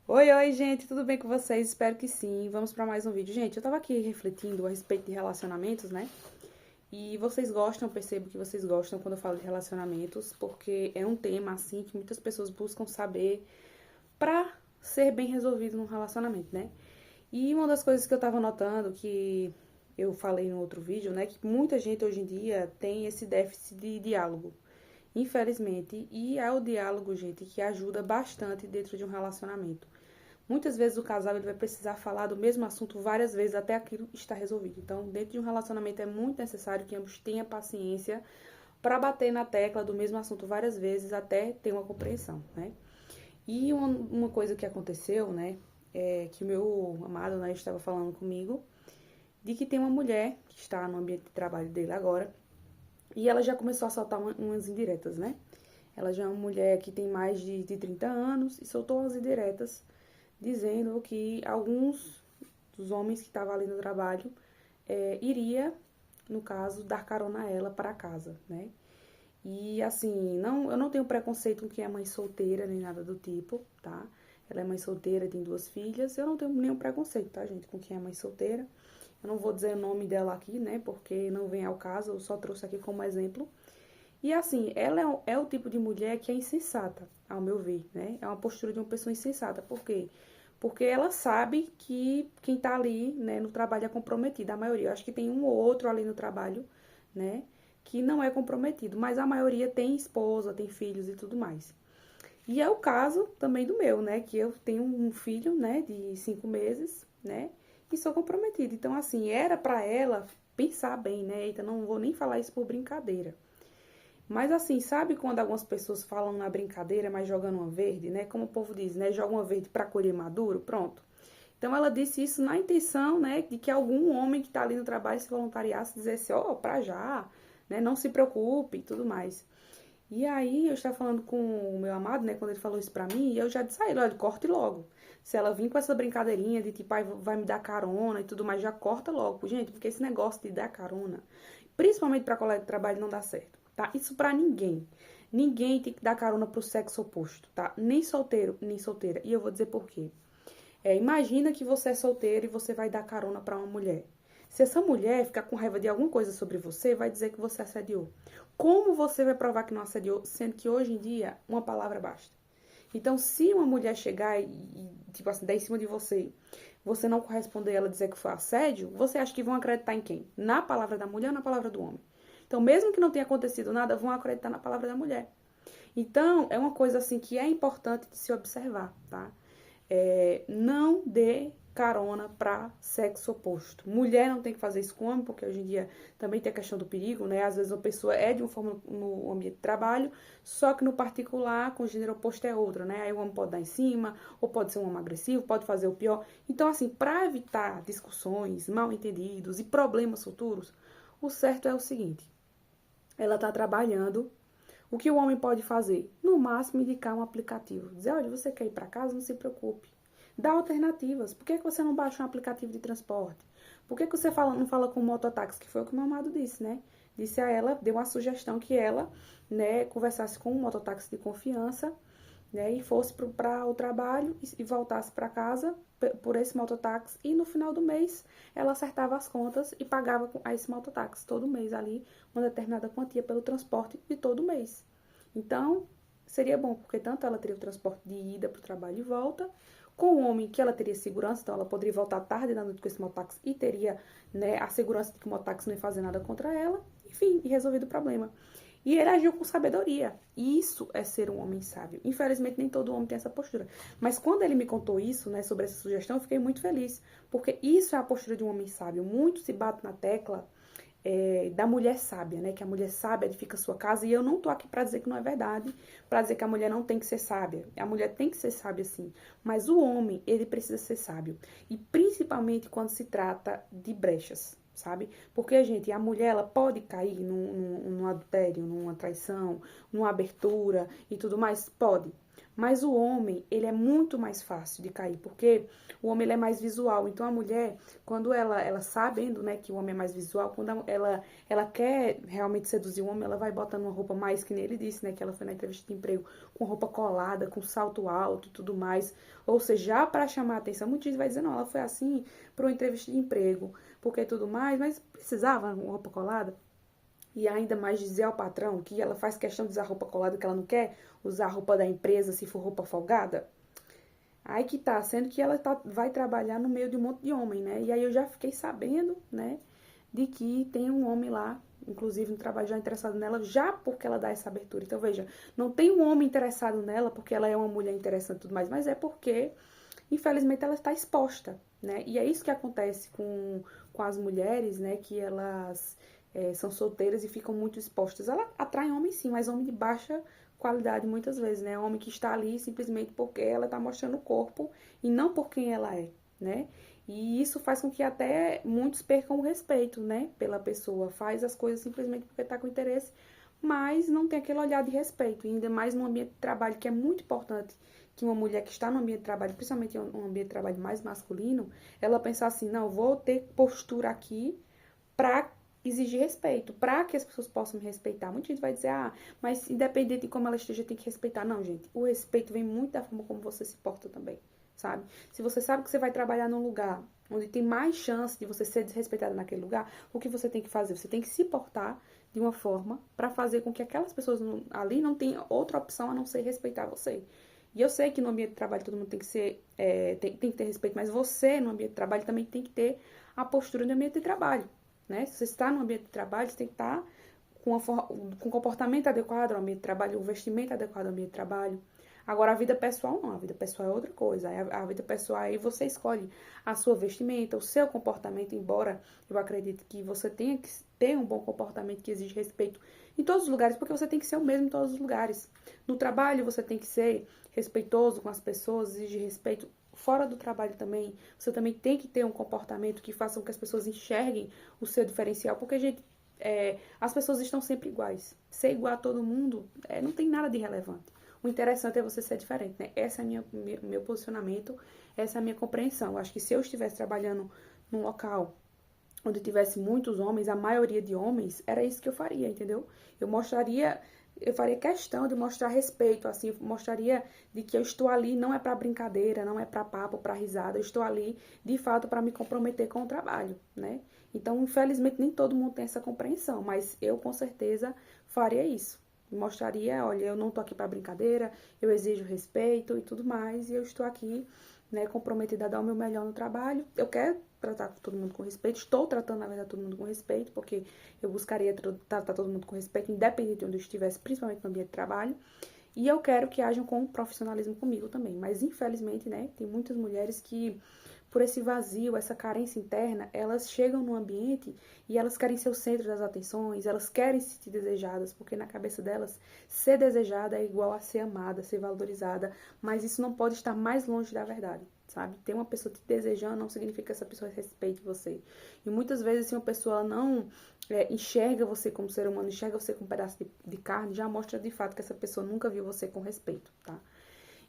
Oi, gente, tudo bem com vocês? Espero que sim. Vamos para mais um vídeo. Gente, eu tava aqui refletindo a respeito de relacionamentos, né? E vocês gostam, percebo que vocês gostam quando eu falo de relacionamentos, porque é um tema assim que muitas pessoas buscam saber pra ser bem resolvido num relacionamento, né? E uma das coisas que eu tava notando, que eu falei no outro vídeo, né, que muita gente hoje em dia tem esse déficit de diálogo. Infelizmente, e é o diálogo, gente, que ajuda bastante dentro de um relacionamento. Muitas vezes o casal ele vai precisar falar do mesmo assunto várias vezes até aquilo estar resolvido. Então, dentro de um relacionamento é muito necessário que ambos tenham paciência para bater na tecla do mesmo assunto várias vezes até ter uma compreensão, né? E uma coisa que aconteceu, né, é que o meu amado, né, estava falando comigo de que tem uma mulher que está no ambiente de trabalho dele agora e ela já começou a soltar umas indiretas, né? Ela já é uma mulher que tem mais de 30 anos e soltou umas indiretas dizendo que alguns dos homens que estavam ali no trabalho iria, no caso, dar carona a ela para casa, né? E assim, eu não tenho preconceito com quem é mãe solteira nem nada do tipo, tá? Ela é mãe solteira, tem duas filhas. Eu não tenho nenhum preconceito, tá, gente, com quem é mãe solteira. Eu não vou dizer o nome dela aqui, né? Porque não vem ao caso, eu só trouxe aqui como exemplo. E assim, ela é o tipo de mulher que é insensata, ao meu ver, né? É uma postura de uma pessoa insensata. Por quê? Porque ela sabe que quem tá ali, né, no trabalho é comprometido. A maioria, eu acho que tem um ou outro ali no trabalho, né, que não é comprometido. Mas a maioria tem esposa, tem filhos e tudo mais. E é o caso também do meu, né, que eu tenho um filho, né, de 5 meses, né, e sou comprometida. Então, assim, era pra ela pensar bem, né, eita, não vou nem falar isso por brincadeira. Mas assim, sabe quando algumas pessoas falam na brincadeira, mas jogando uma verde, né? Como o povo diz, né? Joga uma verde para colher maduro, pronto. Então ela disse isso na intenção, né, de que algum homem que está ali no trabalho se voluntariasse, dissesse, ó, pra já, né? Não se preocupe e tudo mais. E aí eu estava falando com o meu amado, né, quando ele falou isso pra mim, e eu já disse a ele, olha, corte logo. Se ela vir com essa brincadeirinha de tipo, ai, vai me dar carona e tudo mais, já corta logo, gente, porque esse negócio de dar carona, principalmente pra colega de trabalho, não dá certo, tá? Isso pra ninguém. Ninguém tem que dar carona pro sexo oposto, tá? Nem solteiro, nem solteira. E eu vou dizer por quê. Imagina que você é solteiro e você vai dar carona pra uma mulher. Se essa mulher ficar com raiva de alguma coisa sobre você, vai dizer que você assediou. Como você vai provar que não assediou, sendo que hoje em dia uma palavra basta? Então, se uma mulher chegar tipo assim, dar em cima de você, você não corresponder a ela dizer que foi assédio, você acha que vão acreditar em quem? Na palavra da mulher ou na palavra do homem? Então, mesmo que não tenha acontecido nada, vão acreditar na palavra da mulher. Então, é uma coisa assim que é importante de se observar, tá? Não dê carona para sexo oposto. Mulher não tem que fazer isso com homem, porque hoje em dia também tem a questão do perigo, né? Às vezes a pessoa é de uma forma no ambiente de trabalho, só que no particular, com o gênero oposto é outra, né? Aí o homem pode dar em cima, ou pode ser um homem agressivo, pode fazer o pior. Então, assim, para evitar discussões, mal entendidos e problemas futuros, o certo é o seguinte: ela tá trabalhando. O que o homem pode fazer? No máximo, indicar um aplicativo. Dizer, olha, você quer ir para casa? Não se preocupe. Dá alternativas. Por que você não baixa um aplicativo de transporte? Por que você não fala com o mototáxi? Que foi o que o meu amado disse, né? Disse a ela, deu uma sugestão que ela, né, conversasse com um mototáxi de confiança, né, e fosse para o trabalho e voltasse para casa por esse mototáxi, e no final do mês ela acertava as contas e pagava a esse mototáxi todo mês ali uma determinada quantia pelo transporte de todo mês. Então, seria bom, porque tanto ela teria o transporte de ida para o trabalho e volta, com o homem que ela teria segurança, então ela poderia voltar tarde da noite com esse mototáxi e teria, né, a segurança de que o mototáxi não ia fazer nada contra ela, enfim, e resolvido o problema. E ele agiu com sabedoria. Isso é ser um homem sábio. Infelizmente, nem todo homem tem essa postura. Mas quando ele me contou isso, né, sobre essa sugestão, eu fiquei muito feliz. Porque isso é a postura de um homem sábio. Muito se bate na tecla da mulher sábia, né? Que a mulher sábia edifica a sua casa. E eu não tô aqui para dizer que não é verdade, para dizer que a mulher não tem que ser sábia. A mulher tem que ser sábia, sim. Mas o homem, ele precisa ser sábio. E principalmente quando se trata de brechas, sabe? Porque, gente, a mulher, ela pode cair num adultério, numa traição, numa abertura e tudo mais? Pode. Mas o homem, ele é muito mais fácil de cair, porque o homem ele é mais visual. Então a mulher, quando ela sabendo, né, que o homem é mais visual, quando ela quer realmente seduzir o homem, ela vai botando uma roupa mais, que nem ele disse, né, que ela foi na entrevista de emprego, com roupa colada, com salto alto e tudo mais. Ou seja, já para chamar a atenção, muitos vai dizer, não, ela foi assim para uma entrevista de emprego, porque tudo mais, mas precisava uma roupa colada. E ainda mais dizer ao patrão que ela faz questão de usar roupa colada, que ela não quer usar a roupa da empresa se for roupa folgada. Aí que tá, sendo que ela vai trabalhar no meio de um monte de homem, né? E aí eu já fiquei sabendo, né, de que tem um homem lá, inclusive no trabalho já interessado nela, já porque ela dá essa abertura. Então veja, não tem um homem interessado nela porque ela é uma mulher interessante e tudo mais, mas é porque, infelizmente, ela está exposta, né? E é isso que acontece com as mulheres, né, que elas são solteiras e ficam muito expostas. Ela atrai homem sim, mas homem de baixa qualidade muitas vezes, né? Homem que está ali simplesmente porque ela está mostrando o corpo e não por quem ela é, né? E isso faz com que até muitos percam o respeito, né, pela pessoa. Faz as coisas simplesmente porque está com interesse, mas não tem aquele olhar de respeito. E ainda mais no ambiente de trabalho, que é muito importante que uma mulher que está no ambiente de trabalho, principalmente um ambiente de trabalho mais masculino, ela pensar assim, não, vou ter postura aqui para exigir respeito, para que as pessoas possam me respeitar. Muita gente vai dizer, mas independente de como ela esteja, tem que respeitar. Não, gente, o respeito vem muito da forma como você se porta também, sabe? Se você sabe que você vai trabalhar num lugar onde tem mais chance de você ser desrespeitada naquele lugar, o que você tem que fazer? Você tem que se portar de uma forma para fazer com que aquelas pessoas ali não tenham outra opção a não ser respeitar você. E eu sei que no ambiente de trabalho todo mundo tem que ser, tem que ter respeito, mas você no ambiente de trabalho também tem que ter a postura no ambiente de trabalho, né? Se você está no ambiente de trabalho, você tem que estar com um comportamento adequado ao ambiente de trabalho, um vestimento adequado ao ambiente de trabalho. Agora, a vida pessoal não, a vida pessoal é outra coisa. A vida pessoal aí você escolhe a sua vestimenta, o seu comportamento, embora eu acredite que você tenha que ter um bom comportamento que exige respeito em todos os lugares, porque você tem que ser o mesmo em todos os lugares. No trabalho, você tem que ser respeitoso com as pessoas, exige respeito. Fora do trabalho também, você também tem que ter um comportamento que faça com que as pessoas enxerguem o seu diferencial, porque, gente, as pessoas estão sempre iguais. Ser igual a todo mundo não tem nada de relevante. O interessante é você ser diferente, né? Esse é meu posicionamento, essa é a minha compreensão. Eu acho que se eu estivesse trabalhando num local onde tivesse muitos homens, a maioria de homens, era isso que eu faria, entendeu? Eu faria questão de mostrar respeito, assim, mostraria de que eu estou ali não é para brincadeira, não é para papo, para risada, eu estou ali de fato para me comprometer com o trabalho, né? Então, infelizmente, nem todo mundo tem essa compreensão, mas eu com certeza faria isso. Mostraria, olha, eu não tô aqui para brincadeira, eu exijo respeito e tudo mais, e eu estou aqui, né, comprometida a dar o meu melhor no trabalho. Eu quero tratar todo mundo com respeito, estou tratando, na verdade, todo mundo com respeito, porque eu buscaria tratar todo mundo com respeito, independente de onde eu estivesse, principalmente no ambiente de trabalho. E eu quero que ajam com profissionalismo comigo também. Mas, infelizmente, né, tem muitas mulheres que, por esse vazio, essa carência interna, elas chegam no ambiente e elas querem ser o centro das atenções, elas querem se sentir desejadas, porque na cabeça delas, ser desejada é igual a ser amada, ser valorizada, mas isso não pode estar mais longe da verdade, sabe? Ter uma pessoa te desejando não significa que essa pessoa respeite você. E muitas vezes, se uma pessoa não enxerga você como ser humano, enxerga você como um pedaço de carne, já mostra de fato que essa pessoa nunca viu você com respeito, tá?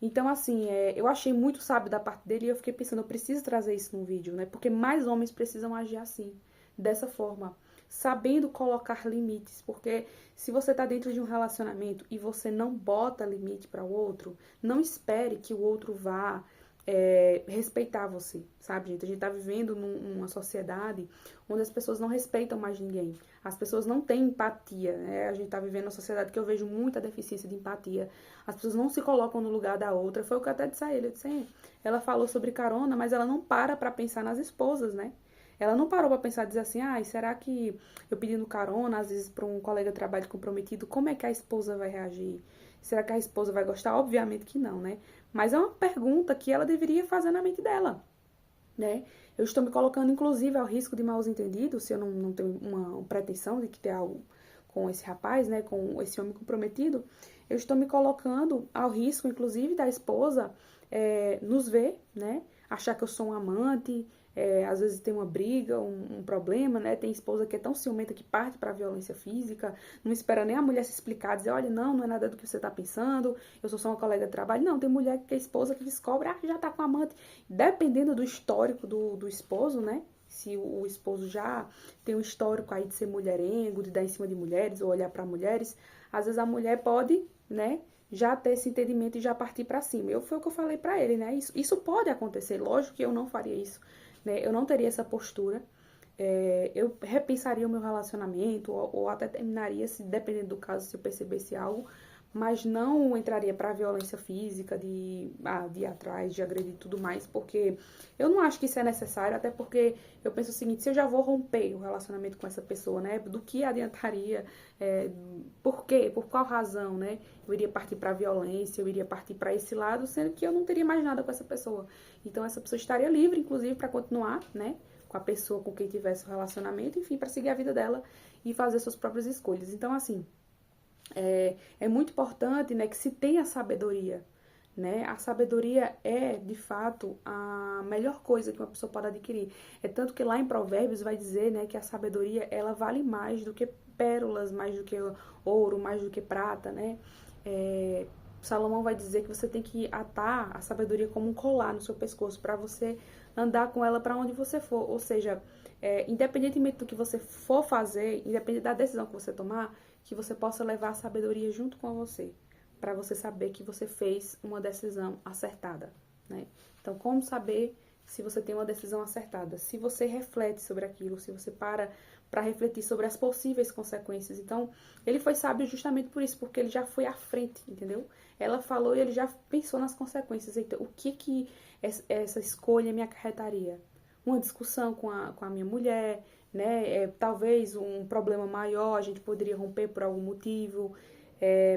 Então, assim, eu achei muito sábio da parte dele e eu fiquei pensando, eu preciso trazer isso no vídeo, né? Porque mais homens precisam agir assim, dessa forma, sabendo colocar limites. Porque se você tá dentro de um relacionamento e você não bota limite para o outro, não espere que o outro vá respeitar você, sabe, gente? A gente tá vivendo numa sociedade onde as pessoas não respeitam mais ninguém. As pessoas não têm empatia, né? A gente tá vivendo uma sociedade que eu vejo muita deficiência de empatia. As pessoas não se colocam no lugar da outra. Foi o que eu até disse a ele. Eu disse, ela falou sobre carona, mas ela não para pra pensar nas esposas, né? Ela não parou pra pensar, dizer assim, será que eu pedindo carona, às vezes pra um colega de trabalho comprometido, como é que a esposa vai reagir? Será que a esposa vai gostar? Obviamente que não, né? Mas é uma pergunta que ela deveria fazer na mente dela, né? Eu estou me colocando, inclusive, ao risco de mal entendidos, se eu não tenho uma pretensão de que ter algo com esse rapaz, né? Com esse homem comprometido. Eu estou me colocando ao risco, inclusive, da esposa nos ver, né? Achar que eu sou um amante, às vezes tem uma briga, um problema, né? Tem esposa que é tão ciumenta que parte para violência física, não espera nem a mulher se explicar, dizer, olha, não é nada do que você tá pensando, eu sou só uma colega de trabalho. Não, tem mulher que é esposa que descobre, já tá com amante. Dependendo do histórico do esposo, né? Se o esposo já tem um histórico aí de ser mulherengo, de dar em cima de mulheres ou olhar para mulheres, às vezes a mulher pode, né, já ter esse entendimento e já partir para cima. Foi o que eu falei para ele, né? Isso pode acontecer, lógico que eu não faria isso, né? Eu não teria essa postura. Eu repensaria o meu relacionamento ou até terminaria, se dependendo do caso, se eu percebesse algo, mas não entraria para violência física, de ir atrás, de agredir e tudo mais, porque eu não acho que isso é necessário, até porque eu penso o seguinte, se eu já vou romper o relacionamento com essa pessoa, né, do que adiantaria, por quê, por qual razão, né, eu iria partir para violência, eu iria partir para esse lado, sendo que eu não teria mais nada com essa pessoa. Então essa pessoa estaria livre, inclusive, para continuar, né, com a pessoa com quem tivesse o relacionamento, enfim, para seguir a vida dela e fazer suas próprias escolhas. Então, assim, é muito importante, né, que se tenha sabedoria, né? A sabedoria é, de fato, a melhor coisa que uma pessoa pode adquirir. É tanto que lá em Provérbios vai dizer, né, que a sabedoria, ela vale mais do que pérolas, mais do que ouro, mais do que prata, né? Salomão vai dizer que você tem que atar a sabedoria como um colar no seu pescoço para você andar com ela para onde você for. Ou seja, independentemente do que você for fazer, independente da decisão que você tomar, que você possa levar a sabedoria junto com você, para você saber que você fez uma decisão acertada, né? Então, como saber se você tem uma decisão acertada? Se você reflete sobre aquilo, se você para refletir sobre as possíveis consequências. Então, ele foi sábio justamente por isso, porque ele já foi à frente, entendeu? Ela falou e ele já pensou nas consequências. Então, o que essa escolha me acarretaria? Uma discussão com a minha mulher, né? Talvez um problema maior, a gente poderia romper por algum motivo,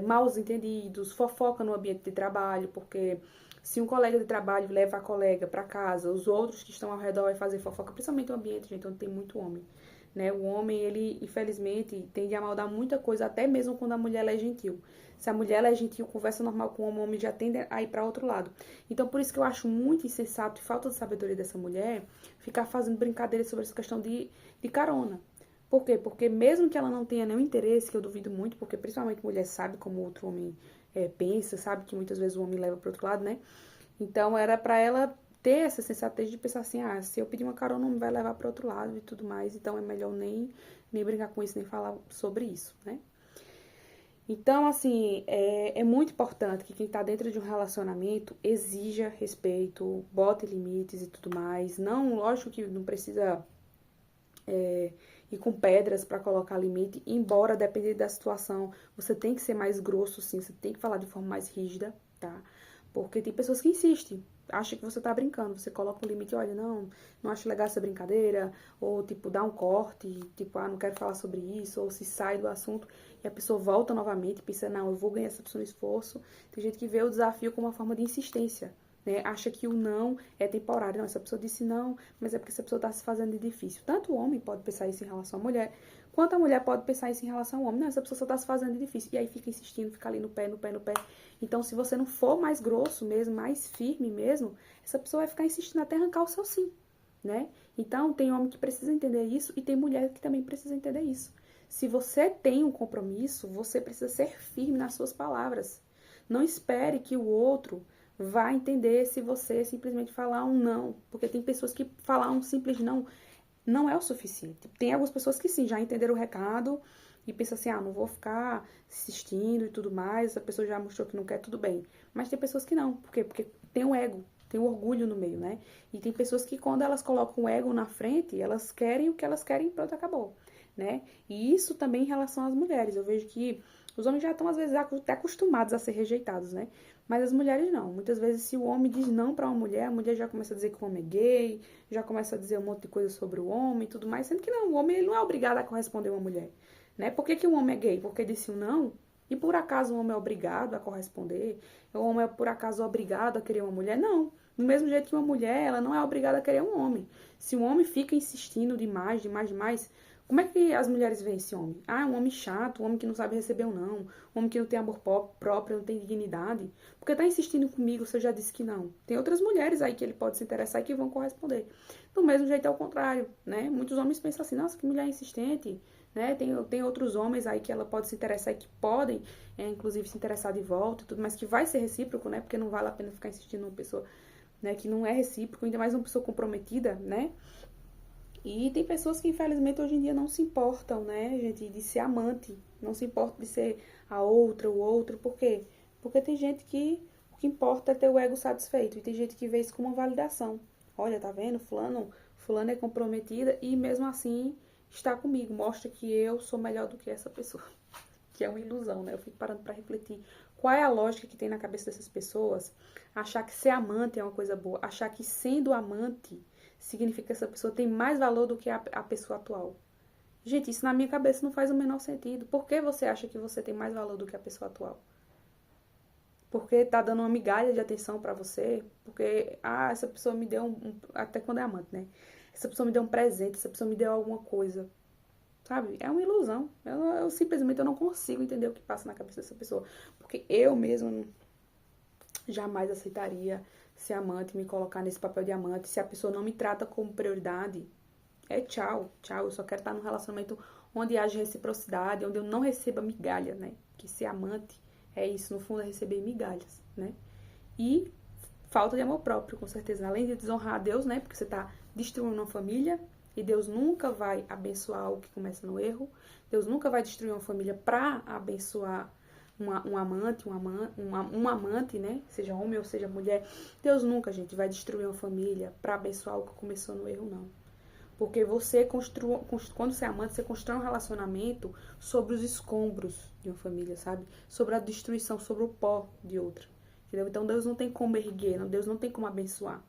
maus entendidos, fofoca no ambiente de trabalho, porque se um colega de trabalho leva a colega para casa, os outros que estão ao redor vai fazer fofoca, principalmente no ambiente, gente, onde tem muito homem, né? O homem, ele, infelizmente, tende a maldar muita coisa, até mesmo quando a mulher é gentil. Se a mulher é gentil, conversa normal com o homem já tende a ir para outro lado. Então, por isso que eu acho muito insensato e falta de sabedoria dessa mulher ficar fazendo brincadeira sobre essa questão de carona. Por quê? Porque mesmo que ela não tenha nenhum interesse, que eu duvido muito, porque principalmente mulher sabe como o outro homem pensa, sabe que muitas vezes o homem leva para outro lado, né? Então, era para ela ter essa sensatez de pensar assim, se eu pedir uma carona, não me vai levar para outro lado e tudo mais, então é melhor nem brincar com isso, nem falar sobre isso, né? Então, assim, é muito importante que quem tá dentro de um relacionamento exija respeito, bote limites e tudo mais. Não, lógico que não precisa ir com pedras para colocar limite, embora, dependendo da situação, você tem que ser mais grosso, sim, você tem que falar de forma mais rígida, tá? Porque tem pessoas que insistem, acham que você tá brincando, você coloca um limite, olha, não acho legal essa brincadeira, ou tipo, dá um corte, tipo, não quero falar sobre isso, ou se sai do assunto, e a pessoa volta novamente e pensa, não, eu vou ganhar essa pessoa no esforço. Tem gente que vê o desafio como uma forma de insistência, né? Acha que o não é temporário. Não, essa pessoa disse não, mas é porque essa pessoa está se fazendo de difícil. Tanto o homem pode pensar isso em relação à mulher, quanto a mulher pode pensar isso em relação ao homem. Não, essa pessoa só está se fazendo de difícil. E aí fica insistindo, fica ali no pé, no pé, no pé. Então, se você não for mais grosso mesmo, mais firme mesmo, essa pessoa vai ficar insistindo até arrancar o seu sim, né? Então, tem homem que precisa entender isso e tem mulher que também precisa entender isso. Se você tem um compromisso, você precisa ser firme nas suas palavras. Não espere que o outro vá entender se você simplesmente falar um não. Porque tem pessoas que falar um simples não é o suficiente. Tem algumas pessoas que sim, já entenderam o recado e pensam assim, não vou ficar insistindo e tudo mais, essa pessoa já mostrou que não quer, tudo bem. Mas tem pessoas que não. Por quê? Porque tem um ego, tem um orgulho no meio, né? E tem pessoas que quando elas colocam o ego na frente, elas querem o que elas querem e pronto, acabou, né? E isso também em relação às mulheres. Eu vejo que os homens já estão, às vezes, até acostumados a ser rejeitados, né? Mas as mulheres não. Muitas vezes, se o homem diz não pra uma mulher, a mulher já começa a dizer que o homem é gay, já começa a dizer um monte de coisa sobre o homem e tudo mais, sendo que não, o homem ele não é obrigado a corresponder a uma mulher, né? Por que que o homem é gay? Porque disse um não, e por acaso o homem é obrigado a corresponder? O homem é por acaso obrigado a querer uma mulher? Não. Do mesmo jeito que uma mulher, ela não é obrigada a querer um homem. Se um homem fica insistindo demais, Como é que as mulheres veem esse homem? Ah, um homem chato, um homem que não sabe receber um não, um homem que não tem amor próprio, não tem dignidade. Porque tá insistindo comigo se eu já disse que não? Tem outras mulheres aí que ele pode se interessar e que vão corresponder. Do mesmo jeito é o contrário, né? Muitos homens pensam assim, nossa, que mulher insistente, né? Tem outros homens aí que ela pode se interessar e que podem, inclusive, se interessar de volta e tudo, mas que vai ser recíproco, né? Porque não vale a pena ficar insistindo numa pessoa, né, que não é recíproco, ainda mais uma pessoa comprometida, né? E tem pessoas que, infelizmente, hoje em dia não se importam, né, gente, de ser amante. Não se importa de ser a outra, o outro. Por quê? Porque tem gente que o que importa é ter o ego satisfeito. E tem gente que vê isso como uma validação. Olha, tá vendo? Fulano é comprometida e mesmo assim está comigo. Mostra que eu sou melhor do que essa pessoa. Que é uma ilusão, né? Eu fico parando pra refletir. Qual é a lógica que tem na cabeça dessas pessoas? Achar que ser amante é uma coisa boa. Achar que sendo amante significa que essa pessoa tem mais valor do que a pessoa atual. Gente, isso na minha cabeça não faz o menor sentido. Por que você acha que você tem mais valor do que a pessoa atual? Porque tá dando uma migalha de atenção pra você? Porque, essa pessoa me deu até quando é amante, né? Essa pessoa me deu um presente, essa pessoa me deu alguma coisa. Sabe? É uma ilusão. Eu simplesmente eu não consigo entender o que passa na cabeça dessa pessoa. Porque eu mesmo jamais aceitaria ser amante, me colocar nesse papel de amante. Se a pessoa não me trata como prioridade, é tchau, tchau. Eu só quero estar num relacionamento onde haja reciprocidade, onde eu não receba migalha, né? Que ser amante é isso, no fundo, é receber migalhas, né? E falta de amor próprio, com certeza. Além de desonrar a Deus, né? Porque você tá destruindo uma família e Deus nunca vai abençoar o que começa no erro. Deus nunca vai destruir uma família pra abençoar um amante, né? Seja homem ou seja mulher. Deus nunca, gente, vai destruir uma família pra abençoar o que começou no erro, não. Porque você quando você é amante, você constrói um relacionamento sobre os escombros de uma família, sabe? Sobre a destruição, sobre o pó de outra. Entendeu? Então Deus não tem como erguer, Deus não tem como abençoar.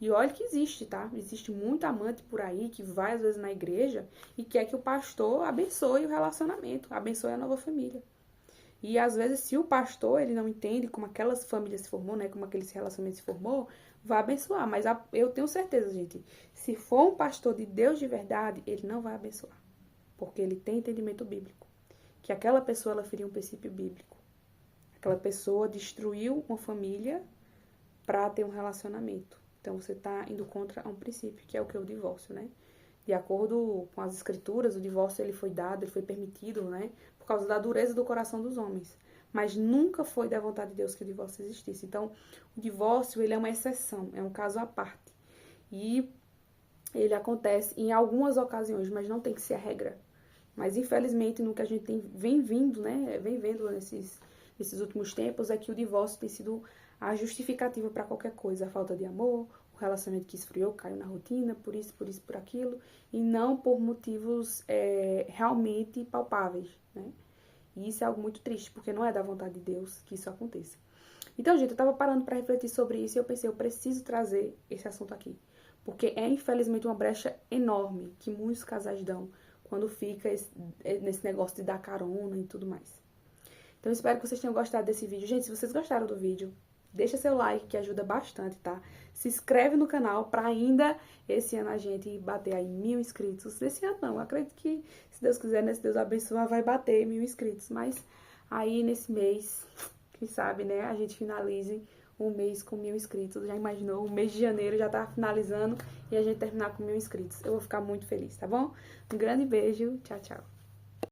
E olha que existe, tá? Existe muito amante por aí que vai às vezes na igreja e quer que o pastor abençoe o relacionamento, abençoe a nova família. E às vezes, se o pastor ele não entende como aquelas famílias se formou, né, como aquele relacionamento se formou, vai abençoar. Mas eu tenho certeza, gente, se for um pastor de Deus de verdade, ele não vai abençoar, porque ele tem entendimento bíblico, que aquela pessoa ela feriu um princípio bíblico. Aquela pessoa destruiu uma família para ter um relacionamento. Então você está indo contra um princípio, que é o que? O divórcio, né? De acordo com as escrituras, o divórcio ele foi dado, ele foi permitido, né? Por causa da dureza do coração dos homens. Mas nunca foi da vontade de Deus que o divórcio existisse. Então, o divórcio, ele é uma exceção, é um caso à parte. E ele acontece em algumas ocasiões, mas não tem que ser a regra. Mas, infelizmente, no que a gente vem vendo nesses últimos tempos, é que o divórcio tem sido a justificativa para qualquer coisa. A falta de amor, o relacionamento que esfriou, caiu na rotina, por isso, por aquilo, e não por motivos realmente palpáveis, né? E isso é algo muito triste, porque não é da vontade de Deus que isso aconteça. Então, gente, eu tava parando para refletir sobre isso e eu pensei, eu preciso trazer esse assunto aqui. Porque é, infelizmente, uma brecha enorme que muitos casais dão quando fica nesse negócio de dar carona e tudo mais. Então, eu espero que vocês tenham gostado desse vídeo. Gente, se vocês gostaram do vídeo, deixa seu like, que ajuda bastante, tá? Se inscreve no canal pra ainda esse ano a gente bater aí 1000 inscritos. Esse ano não, eu acredito que, se Deus quiser, né? Se Deus abençoar, vai bater 1000 inscritos. Mas aí, nesse mês, quem sabe, né? A gente finalize um mês com 1000 inscritos. Já imaginou? O mês de janeiro já tá finalizando e a gente terminar com 1000 inscritos. Eu vou ficar muito feliz, tá bom? Um grande beijo. Tchau, tchau.